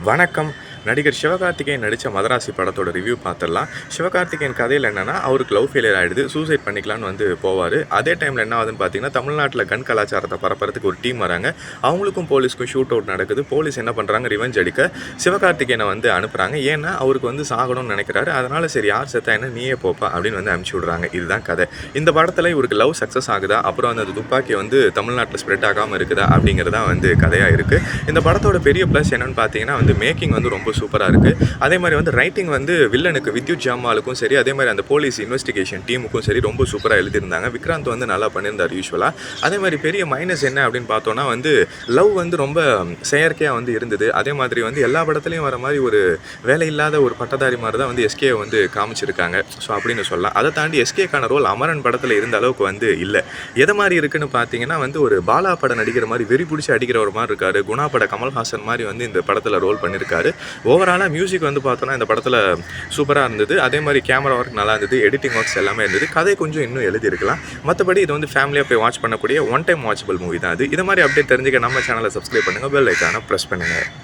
வணக்கம். நடிகர் சிவகார்த்திகேயன் நடித்த மதராசி படத்தோட ரிவ்யூ பார்த்துடலாம். சிவகார்த்திகேயன் கதையில் என்னென்னா, அவருக்கு லவ் ஃபெயிலியர் ஆகிடுது. சூசைட் பண்ணிக்கலான்னு போவார். அதே டைமில் என்ன ஆகுதுன்னு பார்த்தீங்கன்னா, தமிழ்நாட்டில் கன் கலாச்சாரத்தை பரப்புறதுக்கு ஒரு டீம் வராங்க. அவங்களுக்கும் போலீஸ்க்கும் ஷூட் அவுட் நடக்குது. போலீஸ் என்ன பண்ணுறாங்க, ரிவெஞ்ச் அடிக்க சிவகார்த்திகேயனை அனுப்புகிறாங்க. ஏன்னா அவருக்கு சாகணும்னு நினைக்கிறாரு. அதனால் சரி, யார் செத்தா என்ன, நீயே போப்பா அப்படின்னு அனுப்பிச்சி விட்றாங்க. இதுதான் கதை. இந்த படத்தில் இவருக்கு லவ் சக்ஸஸ் ஆகுதா, அப்புறம் அந்த துப்பாக்கி தமிழ்நாட்டில் ஸ்ப்ரெட் ஆகாமல் இருக்குதா அப்படிங்கிறதா கதையாக இருக்குது. இந்த படத்தோட பெரிய ப்ளஸ் என்னென்னு பார்த்தீங்கன்னா, மேக்கிங் ரொம்ப சூப்பராக இருக்குது. அதே மாதிரி ரைட்டிங் வில்லனுக்கு வித்யுத் ஜாமாலுக்கும் சரி, அதே மாதிரி அந்த போலீஸ் இன்வெஸ்டிகேஷன் டீமுக்கும் சரி ரொம்ப சூப்பராக எழுதியிருந்தாங்க. விக்ராந்த் நல்லா பண்ணியிருந்தார் யூஸ்வலாக. அதே மாதிரி பெரிய மைனஸ் என்ன அப்படின்னு பார்த்தோன்னா, லவ் ரொம்ப செயற்கையாக இருந்தது. அதே மாதிரி எல்லா படத்துலையும் வர மாதிரி ஒரு வேலையில்லாத ஒரு பட்டதாரி மாதிரி தான் எஸ்கே காமிச்சிருக்காங்க. ஸோ அப்படின்னு சொல்லலாம். அதை தாண்டி எஸ்கேக்கான ரோல் அமரன் படத்தில் இருந்த அளவுக்கு இல்லை. எதை மாதிரி இருக்குன்னு பார்த்தீங்கன்னா, ஒரு பாலா படம் நடிக்கிற மாதிரி வெறி பிடிச்சி அடிக்கிற ஒரு மாதிரி இருக்காரு. குணா பட கமல்ஹாசன் மாதிரி இந்த படத்தில் ரோல் பண்ணியிருக்காரு. ஓவராலாக மியூசிக் பார்த்தோன்னா இந்த படத்தில் சூப்பராக இருந்தது. அதே மாதிரி கேமரா ஒர்க் நல்லா இருந்தது. எடிட்டிங் ஒர்க்ஸ் எல்லாமே இருந்தது. கதை கொஞ்சம் இன்னும் எழுதியிருக்கலாம். மற்றபடி இது ஃபேமிலியாக போய் வாட்ச் பண்ணக்கூடிய ஒன் டைம் வாட்சபிள் மூவி தான் அது. இது மாதிரி அப்டேட் தெரிஞ்சுக்க நம்ம சேனலை சப்ஸ்கிரைப் பண்ணுங்கள். பெல் ஐக்கானை ப்ரெஸ் பண்ணுங்கள்.